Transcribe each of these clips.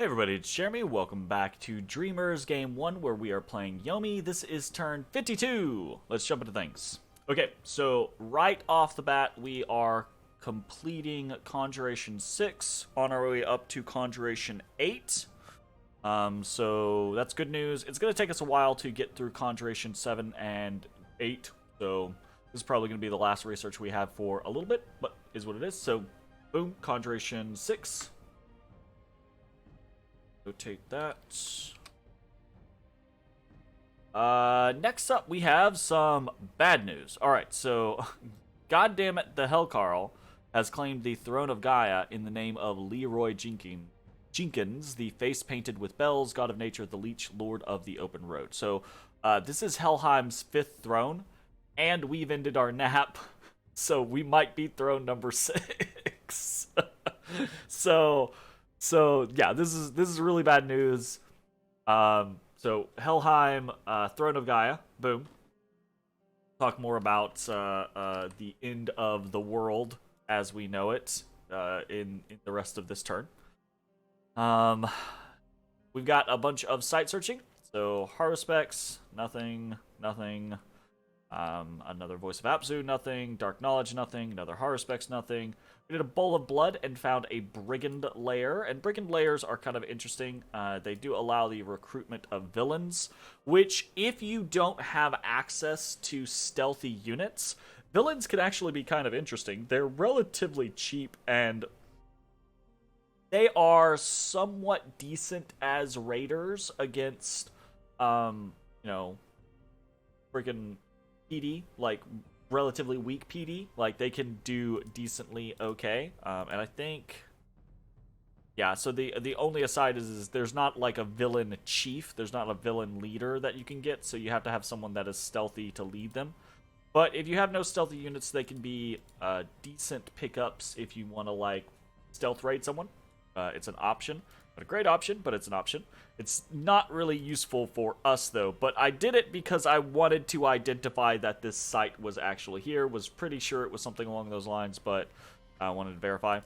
Hey everybody, it's Jeremy. Welcome back to Dreamers Game 1, where we are playing Yomi. This is turn 52. Let's jump into things. Okay, so right off the bat, we are completing Conjuration 6, on our way up to Conjuration 8. So that's good news. It's going to take us a while to get through Conjuration 7 and 8, so this is probably going to be the last research we have for a little bit, but is what it is. So, boom, Conjuration 6. Rotate that. Next up, we have some bad news. Alright, so, goddammit, the Hellcarl has claimed the throne of Gaia in the name of Leroy Jenkins, the face painted with bells, god of nature, the leech, lord of the open road. So, this is Helheim's 5th throne, and we've ended our nap, so we might be throne number 6. So yeah, this is really bad news. So Helheim, Throne of Gaia, boom. Talk more about the end of the world as we know it in the rest of this turn. We've got a bunch of site searching. So Haruspex, nothing. Another Voice of Apsu, nothing. Dark Knowledge, nothing. Another Haruspex, nothing. We did a Bowl of Blood and found a Brigand Lair, and Brigand Lairs are kind of interesting. They do allow the recruitment of villains, which, if you don't have access to stealthy units, villains can actually be kind of interesting. They're relatively cheap, and they are somewhat decent as raiders against, friggin' PD, like relatively weak PD. Like, they can do decently okay. And I think, yeah, so the only aside is there's not like a villain chief, there's not a villain leader that you can get, so you have to have someone that is stealthy to lead them. But if you have no stealthy units, they can be decent pickups if you want to, like, stealth raid someone. It's an option. Not a great option, but it's an option. It's not really useful for us, though. But I did it because I wanted to identify that this site was actually here. Was pretty sure it was something along those lines, but I wanted to verify.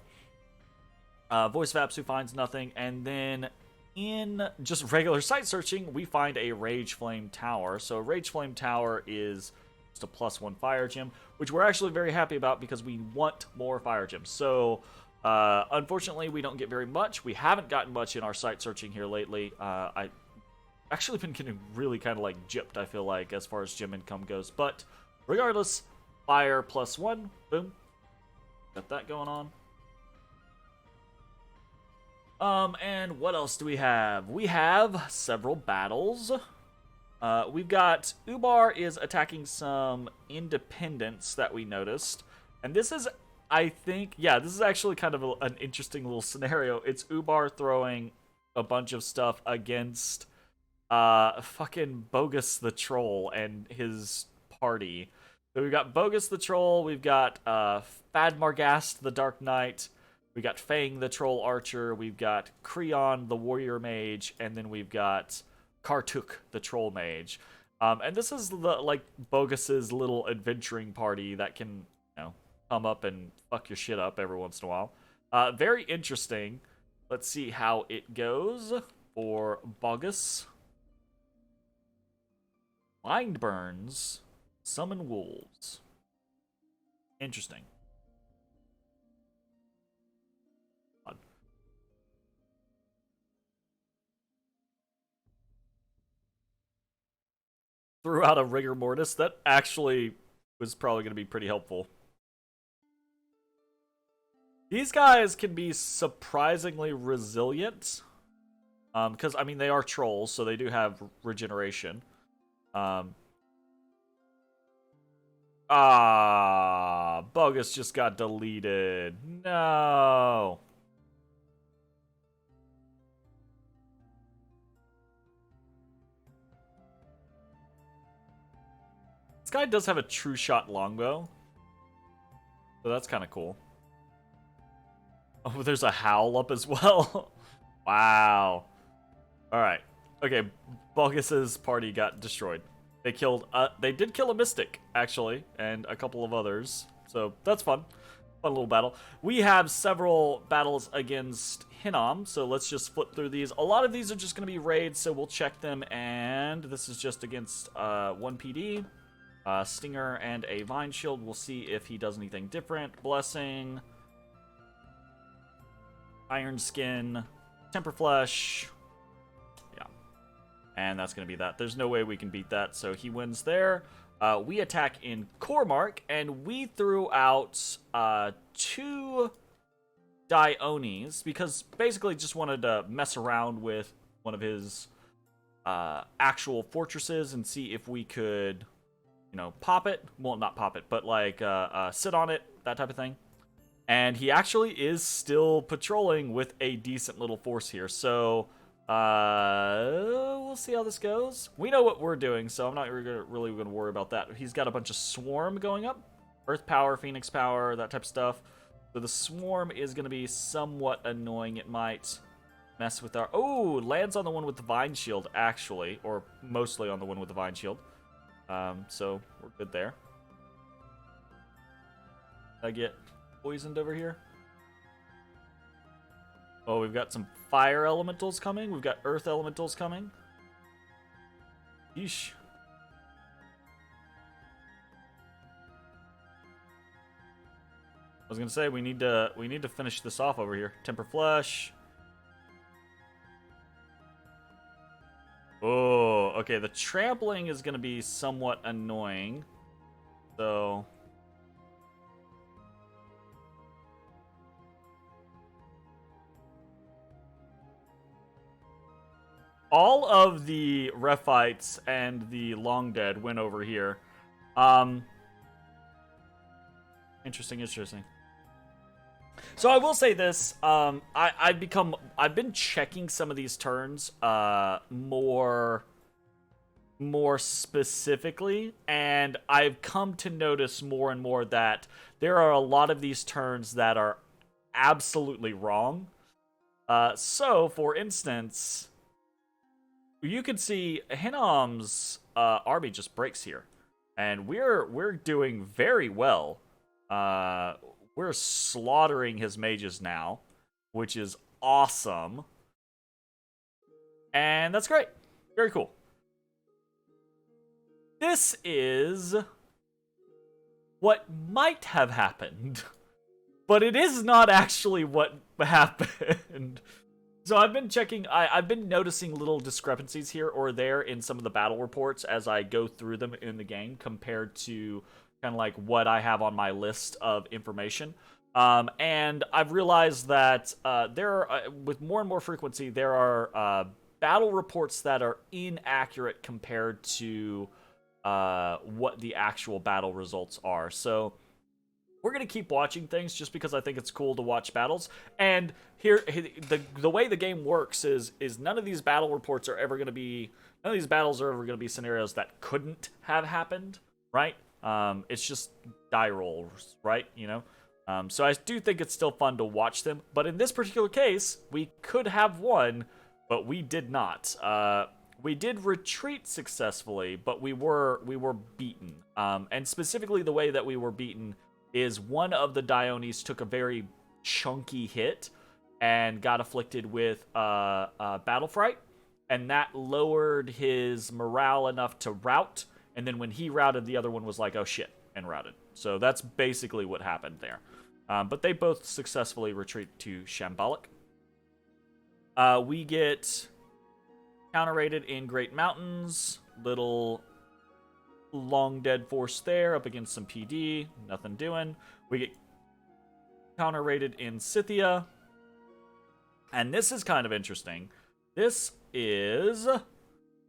Voice of Apsu finds nothing. And then in just regular site searching, we find a Rage Flame Tower. So Rage Flame Tower is just a +1 fire gem, which we're actually very happy about because we want more fire gems. So unfortunately, we don't get very much. We haven't gotten much in our site searching here lately. I actually been getting really kind of like gypped, I feel like, as far as gem income goes. But regardless, fire +1, boom. Got that going on. And what else do we have? We have several battles. We've got Ubar is attacking some independents that we noticed. And this is, I think, yeah, this is actually kind of an interesting little scenario. It's Ubar throwing a bunch of stuff against fucking Bogus the Troll and his party. So we've got Bogus the Troll, we've got Fadmargast the Dark Knight, we got Fang the Troll Archer, we've got Creon the Warrior Mage, and then we've got Kartuk the Troll Mage. And this is the, like, Bogus's little adventuring party that can, come up and fuck your shit up every once in a while. Very interesting. Let's see how it goes for Bogus. Mind Burns. Summon Wolves. Interesting. Threw out a Rigor Mortis. That actually was probably going to be pretty helpful. These guys can be surprisingly resilient. Because, I mean, they are trolls, so they do have regeneration. Bogus just got deleted. No. This guy does have a true shot longbow. So that's kind of cool. Oh, there's a howl up as well. Wow. Alright. Okay, Bogus's party got destroyed. They killed, they did kill a Mystic, actually, and a couple of others. So, that's fun. Fun little battle. We have several battles against Hinnom, so let's just flip through these. A lot of these are just going to be raids, so we'll check them, and this is just against 1 PD, Stinger, and a Vine Shield. We'll see if he does anything different. Blessing, Iron Skin, Temper Flesh, yeah, and that's going to be that. There's no way we can beat that, so he wins there. We attack in Coremark, and we threw out 2 Dionis, because basically just wanted to mess around with one of his actual fortresses and see if we could, you know, pop it. Well, not pop it, but like sit on it, that type of thing. And he actually is still patrolling with a decent little force here, so we'll see how this goes. We know what we're doing, so I'm not really gonna worry about that. He's got a bunch of Swarm going up. Earth Power, Phoenix Power, that type of stuff. So the Swarm is gonna be somewhat annoying. It might mess with our... Oh, lands on the one with the Vine Shield, actually. Or mostly on the one with the Vine Shield. So we're good there. I get poisoned over here. Oh, we've got some fire elementals coming. We've got earth elementals coming. Yeesh. I was gonna say we need to finish this off over here. Temper Flesh. Oh, okay. The trampling is gonna be somewhat annoying. So all of the Rephites and the Long Dead went over here. Interesting. So I will say this: I've been checking some of these turns more specifically, and I've come to notice more and more that there are a lot of these turns that are absolutely wrong. So, for instance, you can see Hinnom's army just breaks here, and we're doing very well. We're slaughtering his mages now, which is awesome, and that's great. Very cool. This is what might have happened, but it is not actually what happened. So I've been checking, I've been noticing little discrepancies here or there in some of the battle reports as I go through them in the game compared to kind of like what I have on my list of information. And I've realized that there are, with more and more frequency, there are battle reports that are inaccurate compared to what the actual battle results are. So we're going to keep watching things just because I think it's cool to watch battles. And here, the way the game works is none of these battle reports are ever going to be, none of these battles are ever going to be scenarios that couldn't have happened, right? It's just die rolls, right? You know? So I do think it's still fun to watch them. But in this particular case, we could have won, but we did not. We did retreat successfully, but we were beaten. And specifically the way that we were beaten is one of the Dionis took a very chunky hit and got afflicted with battle fright, and that lowered his morale enough to rout, and then when he routed, the other one was like, oh shit, and routed. So that's basically what happened there. But they both successfully retreat to Shambolic. We get counter-raided in Great Mountains, little Long Dead force there up against some PD, nothing doing. We get counter-raided in Scythia, and this is kind of interesting. This is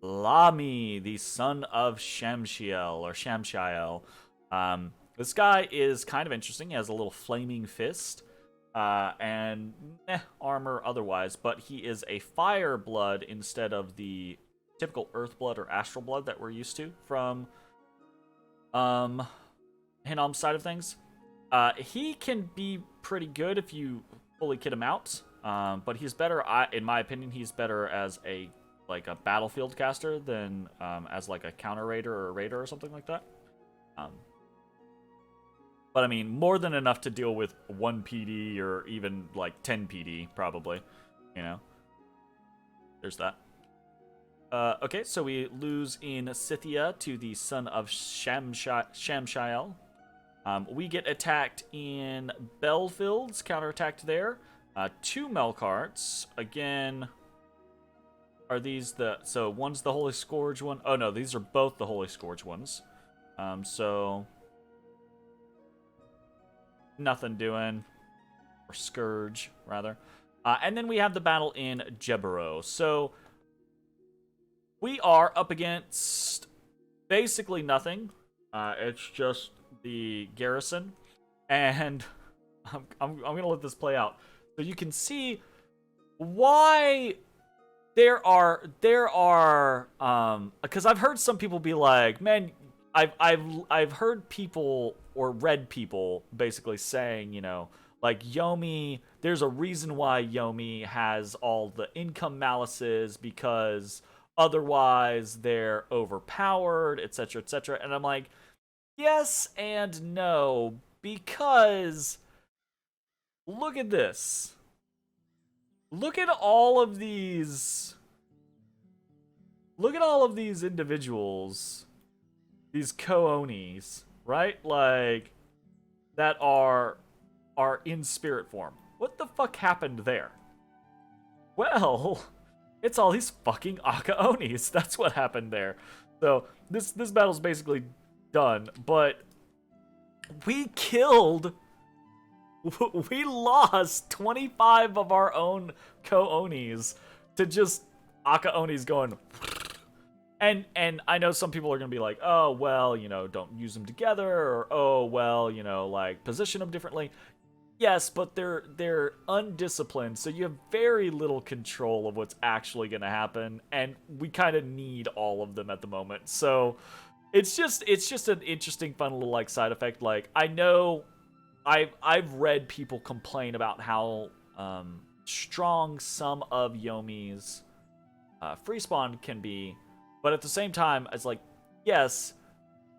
Lami, the son of Shamshiel, or Shamshiel. This guy is kind of interesting. He has a little flaming fist, and armor otherwise, but he is a fire blood instead of the typical earth blood or astral blood that we're used to from Hinnom's side of things. He can be pretty good if you fully kit him out, but he's better, in my opinion, he's better as a battlefield caster than as like a counter raider or a raider or something like that. But I mean, more than enough to deal with 1 PD or even like 10 PD, probably. You know? There's that. Okay, so we lose in Scythia to the son of Shamshael. We get attacked in Belfields, counterattacked there. 2 Melkarts. Again, are these the... So, one's the Holy Scourge one. Oh, no, these are both the Holy Scourge ones. So... Nothing doing. Or Scourge, rather. And then we have the battle in Jebero. So... We are up against basically nothing. It's just the Garrison, and I'm gonna let this play out so you can see why there are because I've heard some people be like, man, I've heard people or read people basically saying, you know, like Yomi, there's a reason why Yomi has all the income malices because otherwise they're overpowered, etc., etc. And I'm like, yes and no, because look at this. Look at all of these. Look at all of these individuals. These Ko-Onis, right? Like, that are in spirit form. What the fuck happened there? Well, it's all these fucking Aka-Onis. That's what happened there. So, this battle's basically done, but we lost 25 of our own Ko-Onis to just Aka-Onis going... And I know some people are going to be like, oh, well, you know, don't use them together, or, oh, well, you know, like, position them differently. Yes, but they're undisciplined, so you have very little control of what's actually going to happen, and we kind of need all of them at the moment. So it's just an interesting, fun little like side effect. Like, I know I've read people complain about how strong some of Yomi's free spawn can be, but at the same time, it's like, yes,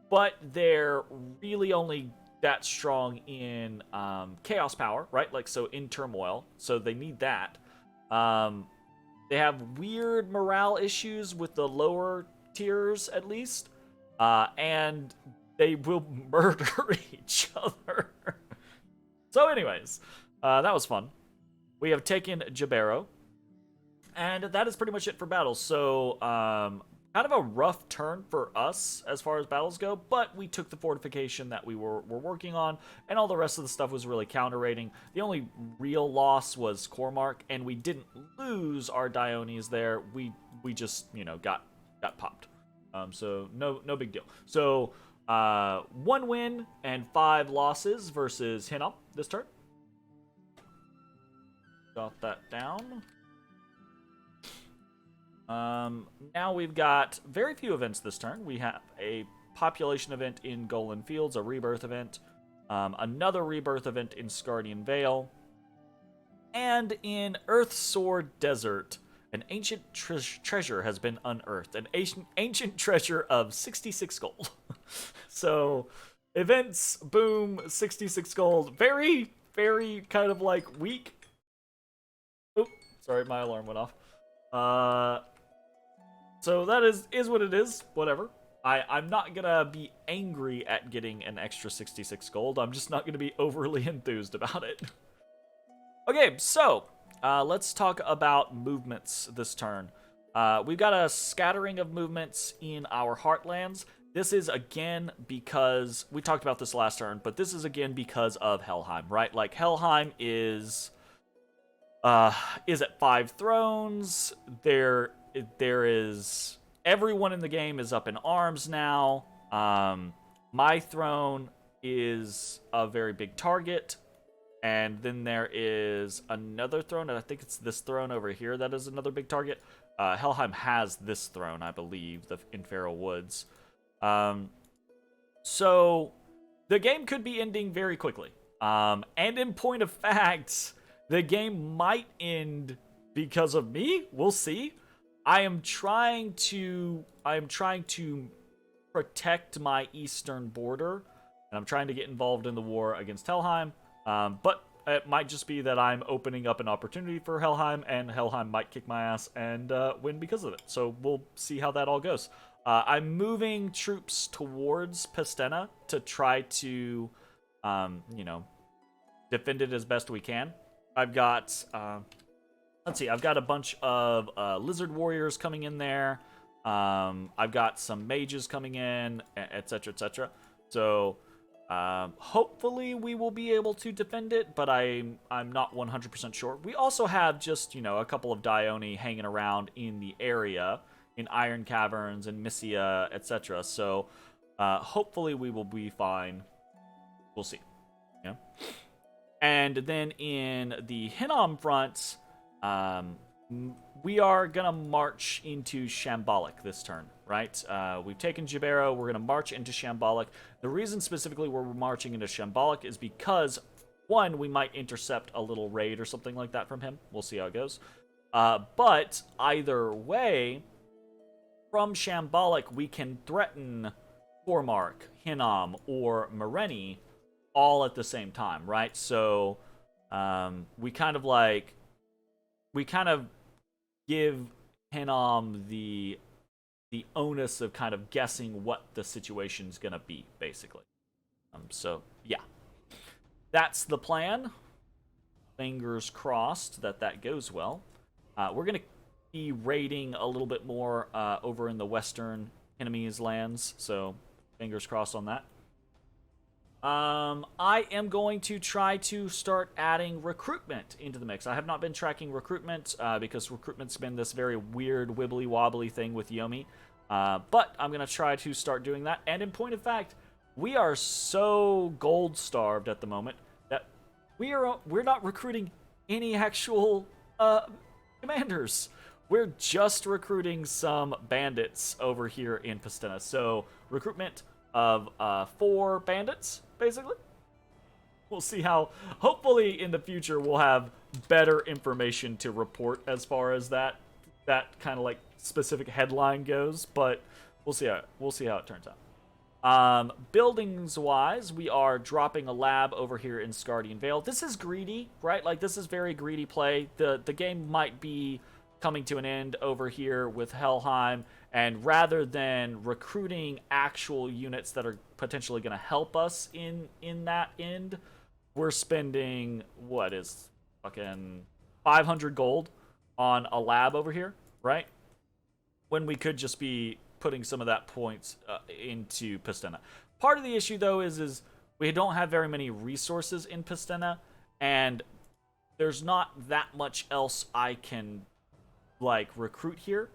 but they're really only that strong in chaos power, right? Like, so in turmoil, so they need that. They have weird morale issues with the lower tiers, at least, and they will murder each other. So anyways, that was fun. We have taken Jebero, and that is pretty much it for battles. So kind of a rough turn for us as far as battles go, but we took the fortification that we were working on, and all the rest of the stuff was really counter-raiding. The only real loss was Coremark, and we didn't lose our Dionis there. We just, you know, got popped. So no big deal. So 1 win and 5 losses versus Hinnom this turn. Jot that down. Now we've got very few events this turn. We have a population event in Golan Fields, a rebirth event, another rebirth event in Scardian Vale, and in Earthsword Desert, an ancient treasure has been unearthed. An ancient treasure of 66 gold. So, events, boom, 66 gold. Very, very kind of like weak. Oop, sorry, my alarm went off. So that is what it is. Whatever. I'm not gonna be angry at getting an extra 66 gold. I'm just not gonna be overly enthused about it. Okay, so let's talk about movements this turn. We've got a scattering of movements in our Heartlands. This is again because we talked about this last turn, but this is again because of Helheim, right? Like, Helheim is at 5 thrones. There is everyone in the game is up in arms now. My throne is a very big target, and then there is another throne, and I think it's this throne over here that is another big target. Helheim has this throne, I believe, in Feral Woods. So the game could be ending very quickly. And in point of fact, the game might end because of me. We'll see. I am trying to protect my eastern border and I'm trying to get involved in the war against Helheim. But it might just be that I'm opening up an opportunity for Helheim, and Helheim might kick my ass and win because of it. So we'll see how that all goes. I'm moving troops towards Pastena to try to, defend it as best we can. I've got, let's see, I've got a bunch of lizard warriors coming in there. I've got some mages coming in, etc., etc. So hopefully we will be able to defend it, but I'm not 100% sure. We also have just, a couple of Dione hanging around in the area, in Iron Caverns and Mysia, etc. So hopefully we will be fine. We'll see. Yeah. And then in the Hinnom front, we are going to march into Shambolic this turn, right? We've taken Jibero. We're going to march into Shambolic. The reason specifically we're marching into Shambolic is because, one, we might intercept a little raid or something like that from him. We'll see how it goes. But either way, from Shambolic, we can threaten Coremark, Hinnom, or Mereni all at the same time, right? So we kind of give Hinnom the onus of kind of guessing what the situation's gonna be, basically. So yeah, that's the plan. Fingers crossed that goes well. We're gonna be raiding a little bit more over in the western enemies' lands, so fingers crossed on that. I am going to try to start adding recruitment into the mix. I have not been tracking recruitment because recruitment's been this very weird wibbly wobbly thing with Yomi. But I'm going to try to start doing that. And in point of fact, we are so gold starved at the moment that we're not recruiting any actual commanders. We're just recruiting some bandits over here in Pastena. So recruitment of 4 bandits, basically. We'll see how, hopefully in the future we'll have better information to report as far as that kind of like specific headline goes, but we'll see how it turns out. Buildings wise, we are dropping a lab over here in Scardian Vale. This is greedy, right? Like, this is very greedy play. The game might be coming to an end over here with Helheim, and rather than recruiting actual units that are potentially going to help us in that end, we're spending, what is fucking 500 gold on a lab over here, right? When we could just be putting some of that points into Pastena. Part of the issue, though, is we don't have very many resources in Pastena, and there's not that much else I can like recruit here.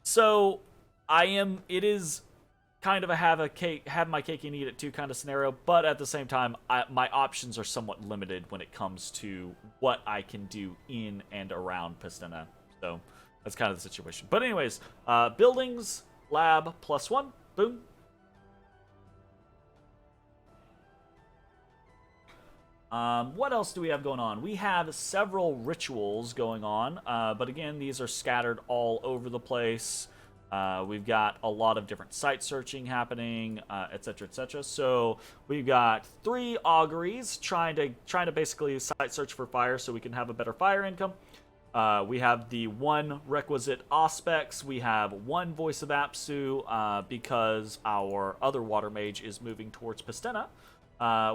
So it is kind of a have my cake and eat it too kind of scenario, but at the same time my options are somewhat limited when it comes to what I can do in and around Pastena. So that's kind of the situation. But anyways, buildings, lab, +1, boom. What else do we have going on? We have several rituals going on, but again, these are scattered all over the place. We've got a lot of different site searching happening, etc., etc. So we've got 3 auguries trying to basically site search for fire so we can have a better fire income. We have the 1 requisite Auspex. We have 1 voice of Apsu because our other water mage is moving towards Pastena.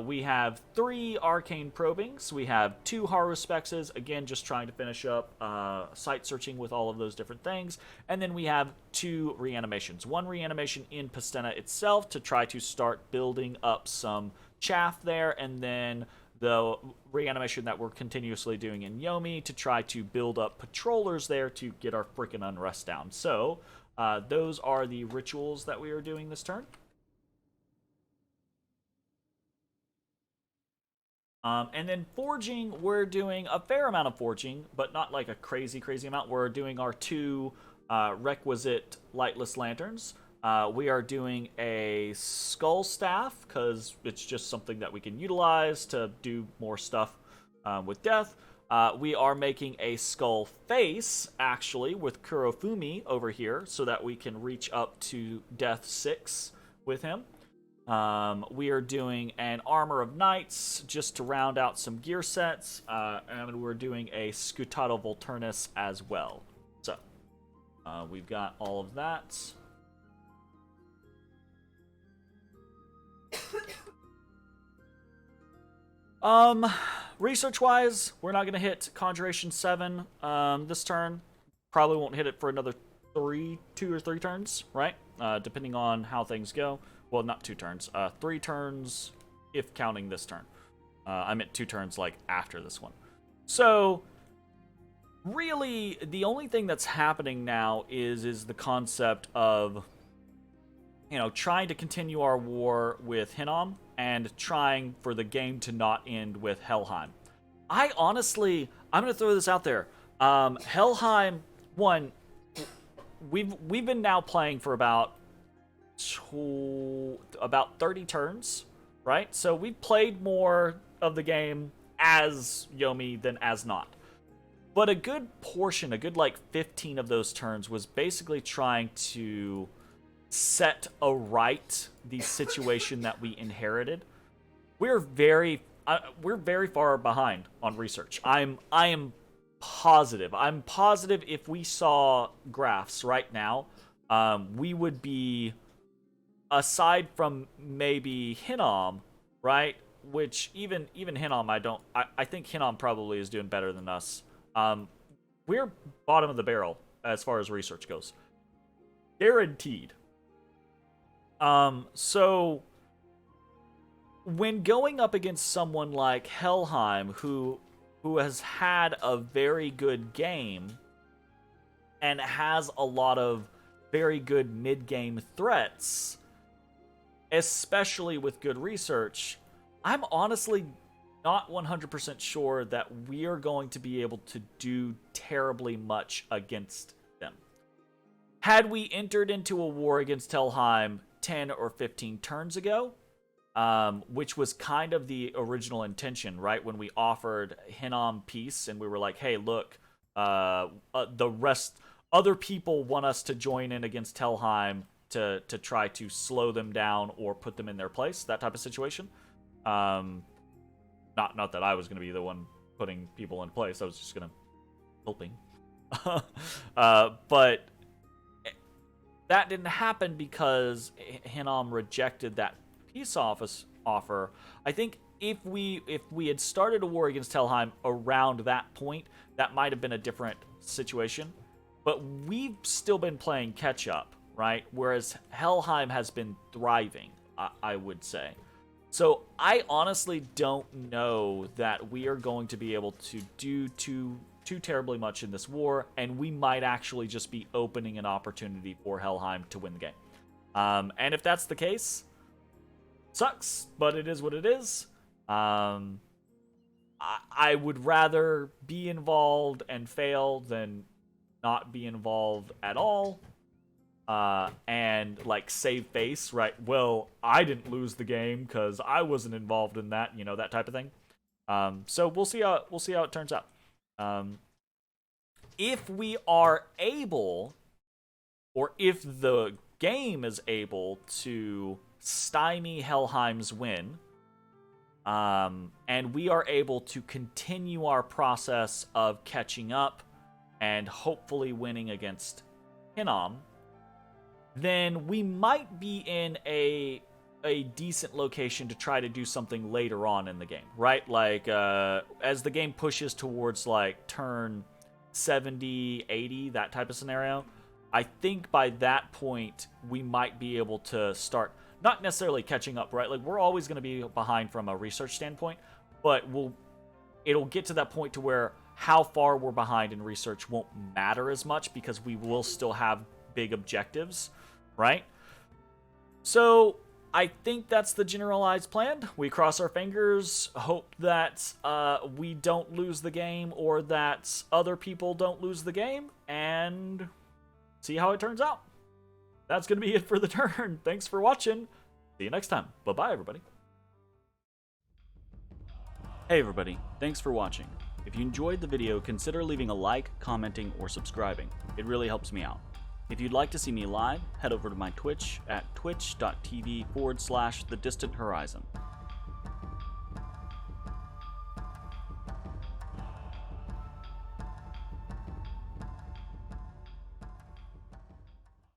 We have 3 arcane probings. We have 2 Haruspexes, again, just trying to finish up site searching with all of those different things. And then we have 2 reanimations. 1 reanimation in Pastena itself to try to start building up some chaff there, and then the reanimation that we're continuously doing in Yomi to try to build up patrollers there to get our freaking unrest down. So those are the rituals that we are doing this turn. And then forging, we're doing a fair amount of forging, but not like a crazy amount. We're doing our 2 requisite lightless lanterns. We are doing a skull staff, because it's just something that we can utilize to do more stuff with death. We are making a skull face, actually, with Kurofumi over here, so that we can reach up to death 6 with him. We are doing an Armor of Knights just to round out some gear sets, and we're doing a Scutato Volturnus as well. So, we've got all of that. Research-wise, we're not going to hit Conjuration 7 this turn. Probably won't hit it for another 2 or 3 turns, right? Depending on how things go. Well, not 2 turns. 3 turns, if counting this turn. I meant 2 turns, like, after this one. So, really, the only thing that's happening now is the concept of, you know, trying to continue our war with Hinnom and trying for the game to not end with Helheim. I honestly, I'm going to throw this out there. Helheim, one, we've been now playing for about 30 turns, right? So we've played more of the game as Yomi than as not. But a good portion, a good like 15 of those turns was basically trying to set aright the situation that we inherited. We're very far behind on research. I am positive. I'm positive if we saw graphs right now, we would be, aside from maybe Hinnom, right? Which even Hinnom, I think Hinnom probably is doing better than us. We're bottom of the barrel as far as research goes. Guaranteed. So when going up against someone like Helheim, who has had a very good game and has a lot of very good mid-game threats, especially with good research, I'm honestly not 100% sure that we are going to be able to do terribly much against them. Had we entered into a war against Helheim 10 or 15 turns ago, which was kind of the original intention, right? When we offered Hinnom peace and we were like, hey, look, other people want us to join in against Helheim to try to slow them down or put them in their place, that type of situation. Not that I was going to be the one putting people in place. I was just going to helping. But that didn't happen because Hinnom rejected that peace offer. I think if we had started a war against Helheim around that point, that might have been a different situation. But we've still been playing catch up, right? Whereas Helheim has been thriving, I would say. So I honestly don't know that we are going to be able to do too terribly much in this war, and we might actually just be opening an opportunity for Helheim to win the game. And if that's the case, sucks, but it is what it is. I would rather be involved and fail than not be involved at all. And like save face, right? Well, I didn't lose the game because I wasn't involved in that, you know, that type of thing. So we'll see how it turns out. If we are able, or if the game is able to stymie Helheim's win, and we are able to continue our process of catching up and hopefully winning against Hinnom, then we might be in a decent location to try to do something later on in the game, right? Like, as the game pushes towards, like, turn 70, 80, that type of scenario, I think by that point, we might be able to start, not necessarily catching up, right? Like, we're always going to be behind from a research standpoint, but it'll get to that point to where how far we're behind in research won't matter as much because we will still have big objectives, right? So I think that's the generalized plan. We cross our fingers, hope that we don't lose the game or that other people don't lose the game, and see how it turns out. That's going to be it for the turn. Thanks for watching. See you next time. Bye-bye, everybody. Hey, everybody. Thanks for watching. If you enjoyed the video, consider leaving a like, commenting, or subscribing. It really helps me out. If you'd like to see me live, head over to my Twitch at twitch.tv/thedistanthorizon.